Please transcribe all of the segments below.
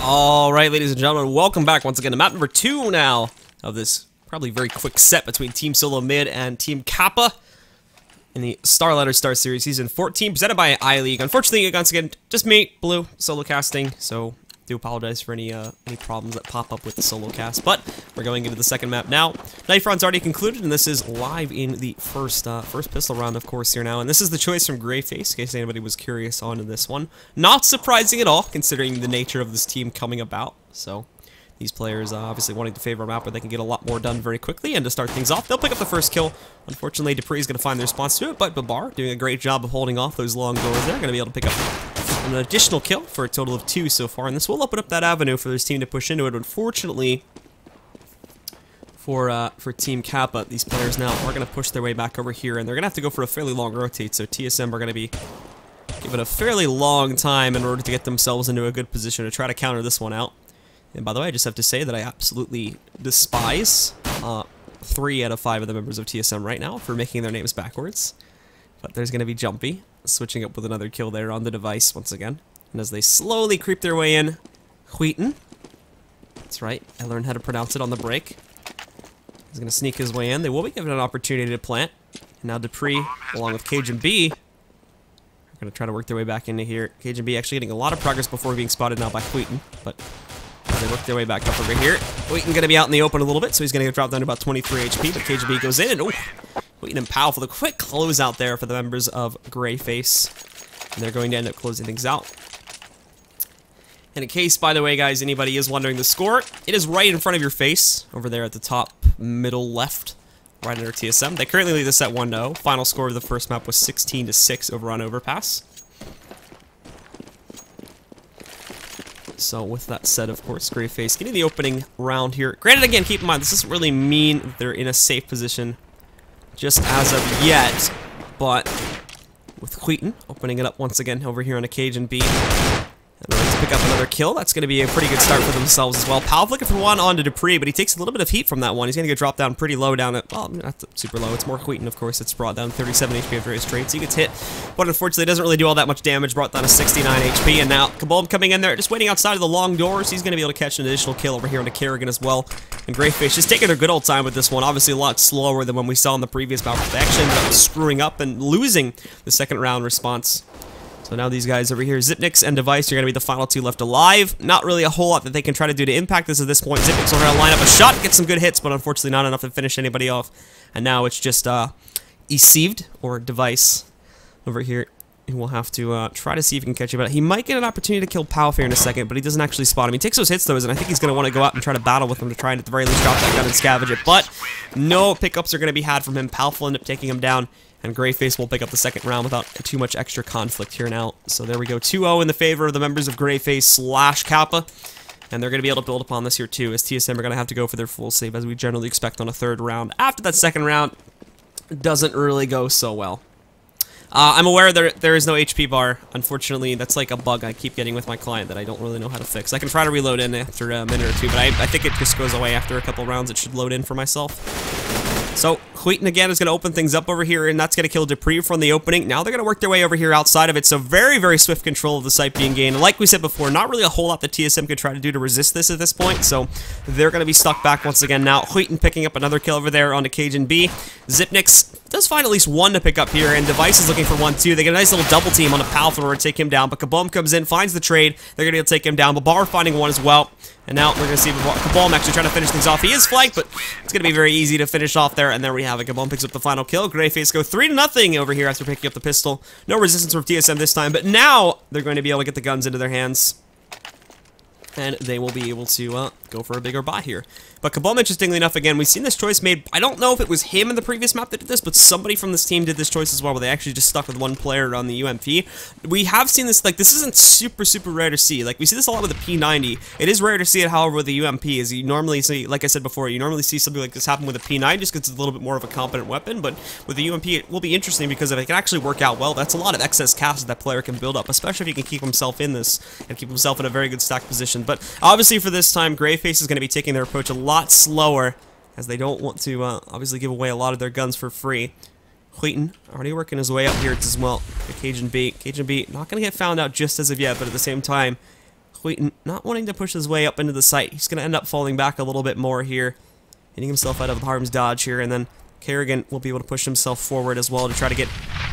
Alright, ladies and gentlemen, welcome back once again to map number 2 now of this probably very quick set between Team Solo Mid and Team Kappa in the StarSeries Season 14, presented by iLeague. Unfortunately, once again, just me, Blue, solo casting, so do apologize for any problems that pop up with the solo cast, but we're going into the second map now. Knife round's already concluded, and this is live in the first pistol round, of course, here now, and this is the choice from GreyFace, in case anybody was curious on this one. Not surprising at all, considering the nature of this team coming about, so these players obviously wanting to favor a map where they can get a lot more done very quickly, and to start things off, they'll pick up the first kill. Unfortunately, Dupree's going to find the response to it, but Babar doing a great job of holding off those long doors there, going to be able to pick up an additional kill for a total of 2 so far, and this will open up that avenue for this team to push into it. Unfortunately, for Team Kappa, these players now are going to push their way back over here, and they're going to have to go for a fairly long rotate, so TSM are going to be given a fairly long time in order to get themselves into a good position to try to counter this one out. And by the way, I just have to say that I absolutely despise 3 out of 5 of the members of TSM right now for making their names backwards. But there's going to be Jumpy, switching up with another kill there on the device once again. And as they slowly creep their way in, Wheaton. That's right, I learned how to pronounce it on the break. He's going to sneak his way in. They will be given an opportunity to plant. And now Dupree, along with Cage and B, are going to try to work their way back into here. Cage and B actually getting a lot of progress before being spotted now by Wheaton, but they work their way back up over here. Wheaton going to be out in the open a little bit, so he's going to get dropped down to about 23 HP, but Cage and B goes in, and Wheaton and Powell for the quick close out there for the members of GreyFace. And they're going to end up closing things out. And in case, by the way, guys, anybody is wondering the score, it is right in front of your face, over there at the top middle left, right under TSM. They currently lead this at 1-0. Final score of the first map was 16-6 over on Overpass. So with that said, of course, GreyFace getting the opening round here. Granted, again, keep in mind, this doesn't really mean that they're in a safe position just as of yet, but with Wheaton opening it up once again over here on a Cage and B, and ready to pick up another kill. That's going to be a pretty good start for themselves as well. Powell looking for one onto Dupree, but he takes a little bit of heat from that one. He's going to get dropped down pretty low down at, well, not super low. It's more Wheaton, of course. It's brought down 37 HP after his trade, so he gets hit, but unfortunately doesn't really do all that much damage. Brought down to 69 HP, and now Kabulb coming in there, just waiting outside of the long doors. He's going to be able to catch an additional kill over here onto Kerrigan as well. And GreyFace just taking their good old time with this one. Obviously a lot slower than when we saw in the previous bout. They actually ended up screwing up and losing the second round response. So now these guys over here, Zipnix and Device, are going to be the final 2 left alive. Not really a whole lot that they can try to do to impact this at this point. Zipnix will try to line up a shot, get some good hits, but unfortunately not enough to finish anybody off. And now it's just Eceived, or Device, over here, who will have to try to see if he can catch him. But he might get an opportunity to kill Powell here in a second, but he doesn't actually spot him. He takes those hits, though, and I think he's going to want to go out and try to battle with him to try and at the very least drop that gun and scavenge it. But no pickups are going to be had from him. Powell will end up taking him down, and GreyFace will pick up the second round without too much extra conflict here now. So there we go, 2-0 in the favor of the members of GreyFace / Kappa. And they're going to be able to build upon this here too, as TSM are going to have to go for their full save, as we generally expect on a third round. After that second round, it doesn't really go so well. I'm aware there is no HP bar. Unfortunately, that's like a bug I keep getting with my client that I don't really know how to fix. I can try to reload in after a minute or two, but I think it just goes away after a couple rounds. It should load in for myself. So, Wheaton again is going to open things up over here, and that's going to kill Dupree from the opening. Now they're going to work their way over here outside of it, so very, very swift control of the site being gained. And like we said before, not really a whole lot that TSM could try to do to resist this at this point, so they're going to be stuck back once again now. Wheaton picking up another kill over there onto Cage and B. Zipnix does find at least one to pick up here, and Device is looking for one too. They get a nice little double team on a Powell in order to take him down, but Kabum comes in, finds the trade. They're going to be able to take him down. Babar finding one as well. And now we're going to see Kabum actually trying to finish things off. He is flanked, but it's going to be very easy to finish off there. And there we have it. Kabum picks up the final kill. GreyFace go 3-0 over here after picking up the pistol. No resistance from TSM this time, but now they're going to be able to get the guns into their hands. And they will be able to go for a bigger buy here. But Kabum, interestingly enough, again, we've seen this choice made. I don't know if it was him in the previous map that did this, but somebody from this team did this choice as well, where they actually just stuck with one player on the UMP. We have seen this, like, this isn't super, super rare to see. Like, we see this a lot with the P90. It is rare to see it, however, with the UMP, as you normally see, like I said before, you normally see something like this happen with a P9 just because it's a little bit more of a competent weapon, but with the UMP, it will be interesting because if it can actually work out well, that's a lot of excess cash that player can build up, especially if he can keep himself in this and keep himself in a very good stack position. But obviously for this time, GreyFace is going to be taking their approach a lot slower, as they don't want to obviously give away a lot of their guns for free. Wheaton already working his way up here as well. The Cage and B not going to get found out just as of yet, but at the same time, Wheaton not wanting to push his way up into the site. He's going to end up falling back a little bit more here, getting himself out of harm's dodge here, and then Kerrigan will be able to push himself forward as well to try to get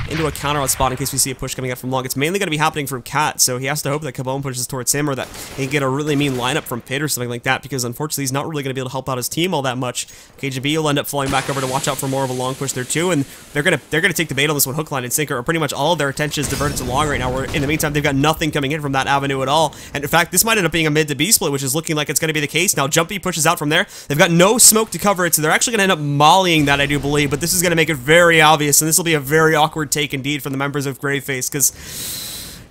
into a counter out spot in case we see a push coming up from long. It's mainly going to be happening from Cat, so he has to hope that Kabom pushes towards him or that he can get a really mean lineup from Pit or something like that, because unfortunately he's not really going to be able to help out his team all that much. KGB will end up falling back over to watch out for more of a long push there too, and they're gonna take the bait on this one, hook, line, and sinker, or pretty much all of their attention is diverted to long right now, where in the meantime they've got nothing coming in from that avenue at all. And in fact, this might end up being a mid to B split, which is looking like it's going to be the case. Now Jumpy pushes out from there. They've got no smoke to cover it, so they're actually going to end up mollying that, I do believe, but this is going to make it very obvious, and this will be a very awkward take indeed from the members of GreyFace, because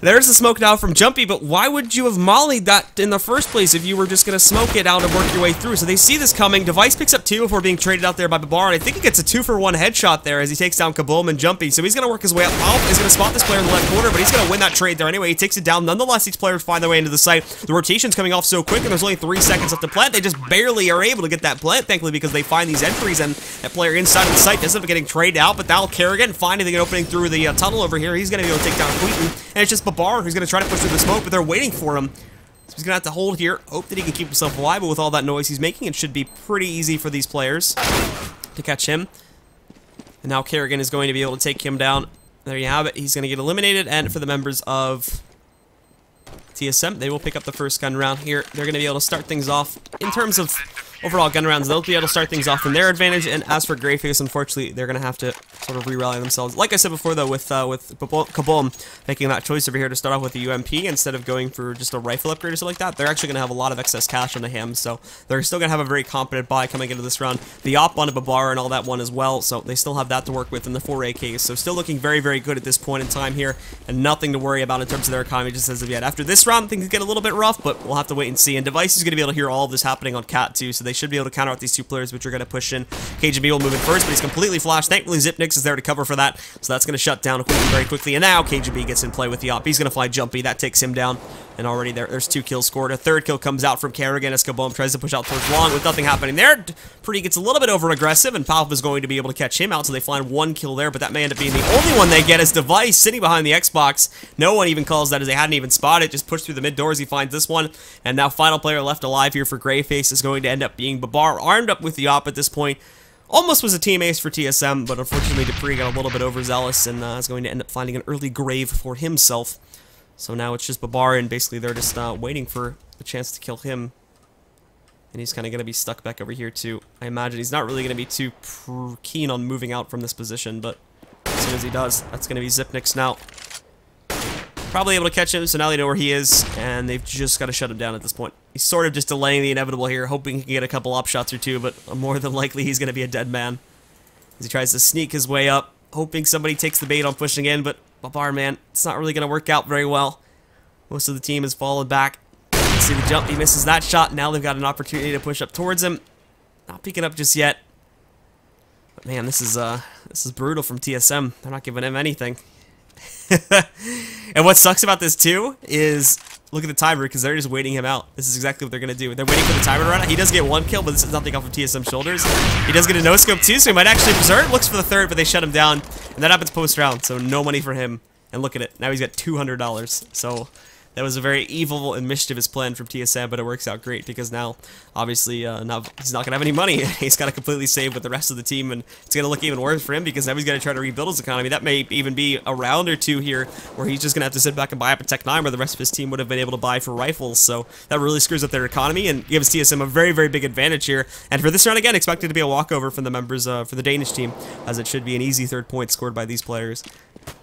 there's the smoke now from Jumpy, but why would you have mollied that in the first place if you were just going to smoke it out and work your way through? So they see this coming. Device picks up 2 before being traded out there by Babar, and I think he gets a 2-for-1 headshot there as he takes down Kaboom and Jumpy. So he's going to work his way up. Alf is going to spot this player in the left corner, but he's going to win that trade there anyway. He takes it down. Nonetheless, each player find their way into the site. The rotation's coming off so quick, and there's only 3 seconds left to plant. They just barely are able to get that plant, thankfully, because they find these entries, and that player inside of the site doesn't end up getting traded out, but now Kerrigan finding the opening through the tunnel over here. He's going to be able to take down Wheaton, and it's just Babar who's going to try to push through the smoke, but they're waiting for him. So he's going to have to hold here, hope that he can keep himself alive, but with all that noise he's making, it should be pretty easy for these players to catch him. And now Kerrigan is going to be able to take him down. There you have it. He's going to get eliminated, and for the members of TSM, they will pick up the first gun round here. They're going to be able to start things off in terms of overall gun rounds. They'll be able to start things off in their advantage, and as for GreyFace, unfortunately, they're going to have to sort of re-rally themselves. Like I said before, though, with Kaboom making that choice over here to start off with the UMP instead of going for just a rifle upgrade or something like that, they're actually going to have a lot of excess cash on the ham, so they're still going to have a very competent buy coming into this round. The op on a Babar and all that one as well, so they still have that to work with in the 4 AKs, so still looking very, very good at this point in time here, and nothing to worry about in terms of their economy just as of yet. After this round, things get a little bit rough, but we'll have to wait and see, and Device is going to be able to hear all of this happening on Cat too, so they should be able to counter out these 2 players, which are going to push in. KGB will move in first, but he's completely flashed. Thankfully, Zipnix is there to cover for that, so that's going to shut down Wheaton very quickly, and now KGB gets in play with the op. He's going to fly Jumpy. That takes him down, and already there's 2 kills scored. A 3rd kill comes out from Kerrigan as Kaboom tries to push out towards long with nothing happening there. Pretty gets a little bit over-aggressive, and Palf is going to be able to catch him out, so they find 1 kill there, but that may end up being the only one they get as Device sitting behind the Xbox. No one even calls that as they hadn't even spotted. Just pushed through the mid doors. He finds this one, and now final player left alive here for GreyFace is going to end up being Babar, armed up with the op at this point. Almost was a team ace for TSM, but unfortunately Dupree got a little bit overzealous and is going to end up finding an early grave for himself. So now it's just Babar, and basically they're just waiting for the chance to kill him. And he's kind of going to be stuck back over here too. I imagine he's not really going to be too keen on moving out from this position, but as soon as he does, that's going to be Zipnix now. Probably able to catch him, so now they know where he is, and they've just got to shut him down at this point. He's sort of just delaying the inevitable here, hoping he can get a couple op shots or 2, but more than likely he's going to be a dead man as he tries to sneak his way up, hoping somebody takes the bait on pushing in, but Babar, man, it's not really going to work out very well. Most of the team has fallen back. See the jump, he misses that shot. Now they've got an opportunity to push up towards him. Not picking up just yet. But man, this is brutal from TSM. They're not giving him anything. And what sucks about this too is look at the timer, because they're just waiting him out. This is exactly what they're gonna do. They're waiting for the timer to run out. He does get 1 kill, but this is nothing off of TSM's shoulders. He does get a no scope too, so he might actually preserve. Looks for the 3rd, but they shut him down, and that happens post round. So no money for him. And look at it. Now he's got $200. So that was a very evil and mischievous plan from TSM, but it works out great because now, obviously, now he's not going to have any money. He's got to completely save with the rest of the team, and it's going to look even worse for him because now he's going to try to rebuild his economy. That may even be a round or 2 here where he's just going to have to sit back and buy up a Tech 9 where the rest of his team would have been able to buy for rifles. So that really screws up their economy and gives TSM a very, very big advantage here. And for this round, again, expected to be a walkover from the members for the Danish team, as it should be an easy 3rd point scored by these players.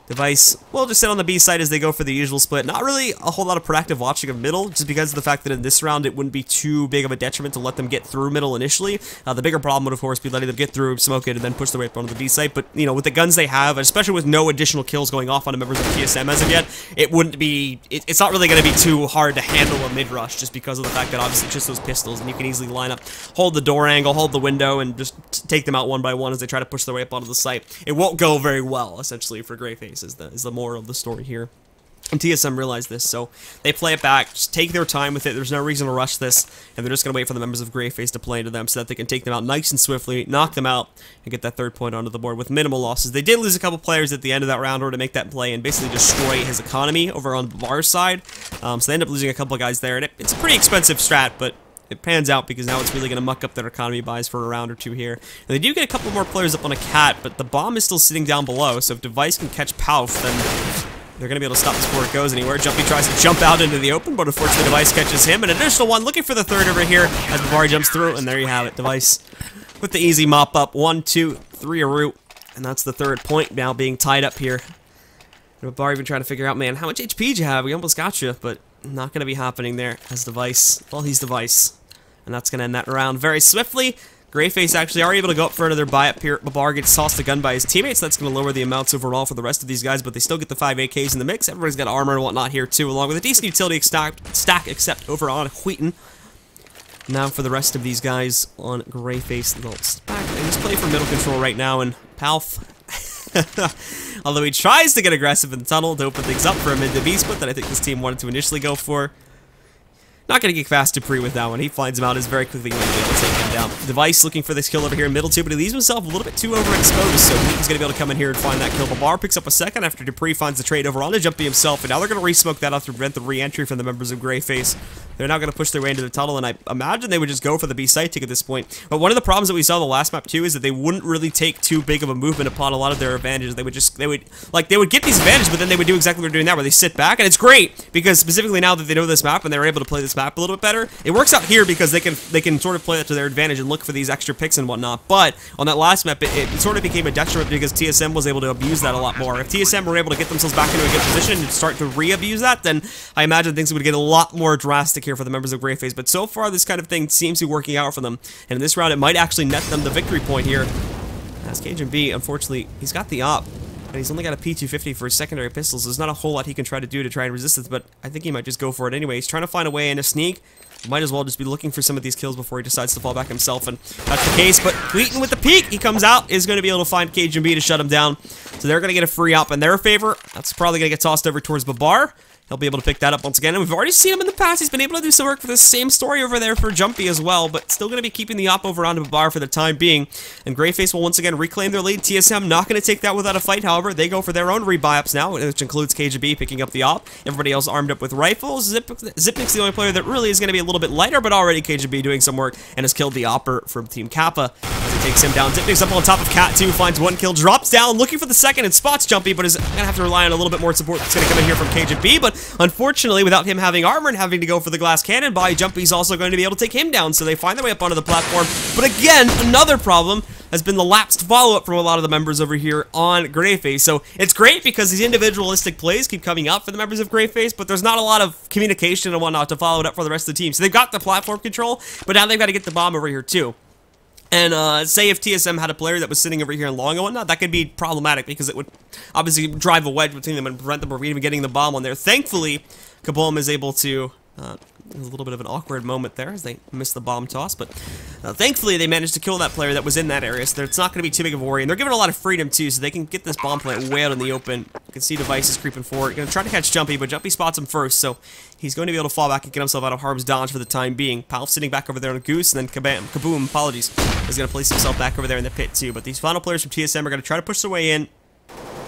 Device will just sit on the B side as they go for the usual split. Not really a whole lot of proactive watching of middle, just because of the fact that in this round it wouldn't be too big of a detriment to let them get through middle initially. The bigger problem would, of course, be letting them get through, smoke it, and then push their way up onto the B site. But, you know, with the guns they have, especially with no additional kills going off on the members of TSM as of yet, it wouldn't be... It's not really going to be too hard to handle a mid-rush, just because of the fact that, obviously, it's just those pistols, and you can easily line up, hold the door angle, hold the window, and just take them out one by one as they try to push their way up onto the site. It won't go very well, essentially, for GreyFace, is the moral of the story here. And TSM realized this, so they play it back, just take their time with it. There's no reason to rush this, and they're just going to wait for the members of GreyFace to play into them so that they can take them out nice and swiftly, knock them out, and get that 3rd point onto the board with minimal losses. They did lose a couple players at the end of that round order to make that play and basically destroy his economy over on Babar's side. So they end up losing a couple of guys there, and it's a pretty expensive strat, but it pans out because now it's really going to muck up their economy buys for a round or two here. And they do get a couple more players up on a cat, but the bomb is still sitting down below, so if Device can catch Palf, then they're going to be able to stop this before it goes anywhere. Jumpy tries to jump out into the open, but unfortunately Device catches him. An additional one, looking for the 3rd over here as Babar jumps through, and there you have it. Device with the easy mop up. 1, 2, 3 a root, and that's the 3rd point now being tied up here. And Babar even trying to figure out, man, how much HP do you have? We almost got you, but not going to be happening there as Device. Well, he's Device, and that's going to end that round very swiftly. GreyFace actually are able to go up for another buy up here. Babar gets tossed a gun by his teammates. That's going to lower the amounts overall for the rest of these guys, but they still get the 5 AKs in the mix. Everybody's got armor and whatnot here too, along with a decent utility stack except over on Wheaton. Now for the rest of these guys on GreyFace, they'll back and just play for middle control right now, and Palf, although he tries to get aggressive in the tunnel to open things up for a mid to B split that I think this team wanted to initially go for. Not going to get fast Dupree with that one. He finds him out as very quickly going to be able to take him down. Device looking for this kill over here in middle too, but he leaves himself a little bit too overexposed, so he's going to be able to come in here and find that kill. Babar picks up a second after Dupree finds the trade over onto Jumpy himself, and now they're going to re-smoke that out to prevent the re-entry from the members of GreyFace. They're now going to push their way into the tunnel, and I imagine they would just go for the B site tick at this point. But one of the problems that we saw the last map too is that they wouldn't really take too big of a movement upon a lot of their advantages. They would get these advantages, but then they would do exactly what they're doing now, where they sit back, and it's great because specifically now that they know this map and they're able to play this map a little bit better, it works out here because they can sort of play that to their advantage and look for these extra picks and whatnot. But on that last map, it sort of became a detriment because TSM was able to abuse that a lot more. If TSM were able to get themselves back into a good position and start to re-abuse that, then I imagine things would get a lot more drastic here for the members of GreyFace. But so far, this kind of thing seems to be working out for them. And in this round, it might actually net them the victory point here. As Cajun B, unfortunately, he's got the op, and he's only got a P250 for his secondary pistols. There's not a whole lot he can try to do to try and resist this, but I think he might just go for it anyway. He's trying to find a way in a sneak. Might as well just be looking for some of these kills before he decides to fall back himself, and that's the case. But Wheaton with the peek, he comes out, is going to be able to find Cajun B to shut him down. So they're going to get a free op in their favor. That's probably going to get tossed over towards Babar. He'll be able to pick that up once again, and we've already seen him in the past. He's been able to do some work for this same story over there for Jumpy as well, but still going to be keeping the op over onto Babar for the time being. And GreyFace will once again reclaim their lead. TSM not going to take that without a fight, however. They go for their own rebuy ups now, which includes KGB picking up the op. Everybody else armed up with rifles. Zipnik's the only player that really is going to be a little bit lighter, but already KGB doing some work and has killed the opper from Team Kappa. As he takes him down. Zipnik's up on top of Cat 2, finds one kill, drops down, looking for the second, and spots Jumpy, but is going to have to rely on a little bit more support that's going to come in here from KGB. But unfortunately, without him having armor and having to go for the glass cannon buy, Jumpy's also going to be able to take him down, so they find their way up onto the platform. But again, another problem has been the lapsed follow-up from a lot of the members over here on GreyFace. So it's great because these individualistic plays keep coming out for the members of GreyFace, but there's not a lot of communication and whatnot to follow it up for the rest of the team. So they've got the platform control, but now they've got to get the bomb over here too. And say if TSM had a player that was sitting over here in long and whatnot, that could be problematic because it would obviously drive a wedge between them and prevent them from even getting the bomb on there. Thankfully, Kaboom is able to, a little bit of an awkward moment there as they missed the bomb toss, but thankfully they managed to kill that player that was in that area, so it's not going to be too big of a worry. And they're given a lot of freedom too, so they can get this bomb plant way out in the open. You can see Devices creeping forward. Going to try to catch Jumpy, but Jumpy spots him first, so he's going to be able to fall back and get himself out of harm's dodge for the time being. Palf sitting back over there on Goose, and then Kaboom, apologies, is going to place himself back over there in the pit too. But these final players from TSM are going to try to push their way in.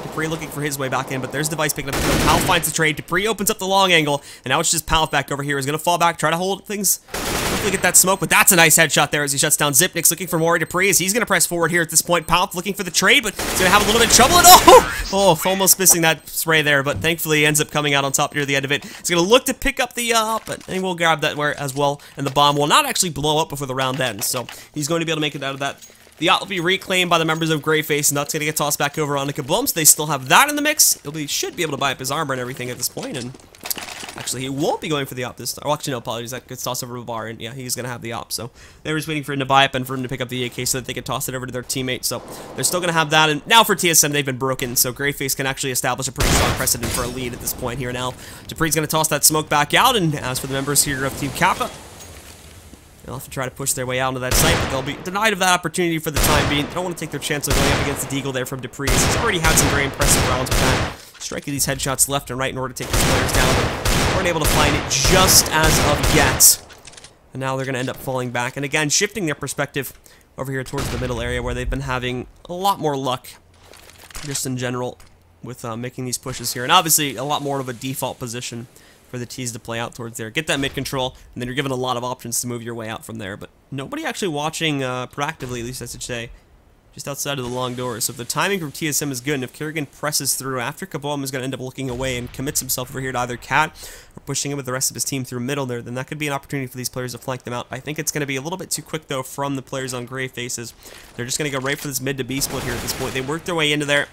Dupree looking for his way back in, but there's Device picking up the kill. Palf finds the trade. Dupree opens up the long angle, and now it's just Palf back over here. He's going to fall back, try to hold things, hopefully get that smoke, but that's a nice headshot there as he shuts down Zipnik's looking for more Dupree as he's going to press forward here at this point. Palf looking for the trade, but he's going to have a little bit of trouble, and almost missing that spray there, but thankfully he ends up coming out on top near the end of it. He's going to look to pick up the but he will grab that as well, and the bomb will not actually blow up before the round ends, so he's going to be able to make it out of that. The yacht will be reclaimed by the members of GreyFace, and that's going to get tossed back over onto Kaboom, so they still have that in the mix. He should be able to buy up his armor and everything at this point, and actually he won't be going for the op this time. Well, actually, no, apologies, that gets tossed over to Babar, and yeah, he's going to have the op, so they were just waiting for him to buy up and for him to pick up the AK so that they could toss it over to their teammates, so they're still going to have that, and now for TSM, they've been broken, so GreyFace can actually establish a pretty strong precedent for a lead at this point here now. Dupree's going to toss that smoke back out, and as for the members here of Team Kappa, they'll have to try to push their way out into that site, but they'll be denied of that opportunity for the time being. They don't want to take their chance of going up against the Deagle there from Dupree. He's already had some very impressive rounds with that. striking these headshots left and right in order to take these players down. But weren't able to find it just as of yet. And now they're going to end up falling back. And again, shifting their perspective over here towards the middle area where they've been having a lot more luck just in general with making these pushes here. And obviously a lot more of a default position for the T's to play out towards there. Get that mid control, and then you're given a lot of options to move your way out from there. But nobody actually watching proactively, at least I should say, just outside of the long doors. So if the timing from TSM is good, and if Kerrigan presses through after, Kabom is going to end up looking away and commits himself over here to either Cat or pushing in with the rest of his team through middle there, then that could be an opportunity for these players to flank them out. I think it's going to be a little bit too quick, though, from the players on GreyFaces. They're just going to go right for this mid to B split here at this point. They worked their way into there.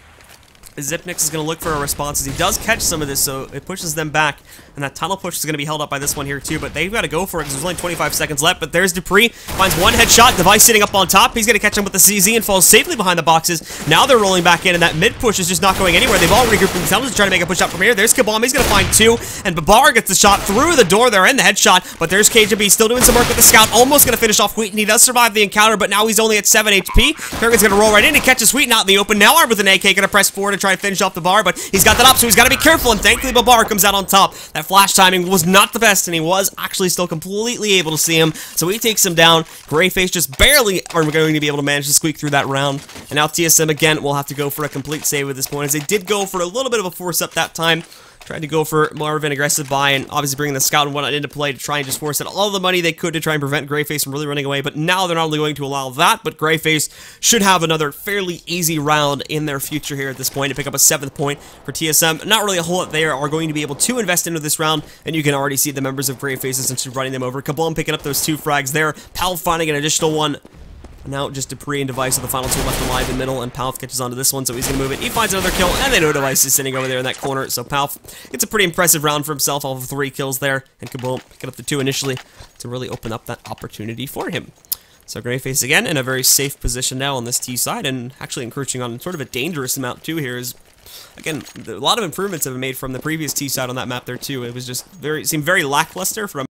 Zipnix is going to look for a response as he does catch some of this, so it pushes them back. And that tunnel push is going to be held up by this one here, too. But they've got to go for it because there's only 25 seconds left. But there's Dupree. Finds one headshot. Device sitting up on top. He's going to catch him with the CZ and falls safely behind the boxes. Now they're rolling back in, and that mid push is just not going anywhere. They've all regrouped themselves to try to make a push out from here. There's Kabam. He's going to find two. And Babar gets the shot through the door there and the headshot. But there's KJB still doing some work with the scout. Almost going to finish off Wheaton. He does survive the encounter, but now he's only at 7 HP. Kerrigan's going to roll right in and catches Wheaton out in the open. Now armed with an AK. Going to press forward to try and finish off the bar. But he's got that up, so he's got to be careful, and thankfully Babar comes out on top. That flash timing was not the best, and he was actually still completely able to see him, so he takes him down. GreyFace just barely are going to be able to manage to squeak through that round, and now TSM again will have to go for a complete save at this point, as they did go for a little bit of a force up that time. Tried to go for more of an aggressive buy, and obviously bringing the scout and whatnot into play to try and just force it all the money they could to try and prevent GreyFace from really running away. But now they're not only going to allow that, but GreyFace should have another fairly easy round in their future here at this point to pick up a 7th point for TSM. Not really a whole lot there are going to be able to invest into this round, and you can already see the members of GreyFace essentially running them over. Kablam picking up those 2 frags there. Pal finding an additional one. Now just Dupree and Device are the final 2 left alive in the middle, and Palf catches onto this one, so he's going to move it. He finds another kill, and they know Device is sitting over there in that corner, so Palf gets a pretty impressive round for himself off of 3 kills there, and Kaboom picking up the 2 initially to really open up that opportunity for him. So GreyFace again in a very safe position now on this T side, and actually encroaching on sort of a dangerous amount too here is, again, a lot of improvements have been made from the previous T side on that map there too. It was just seemed very lackluster from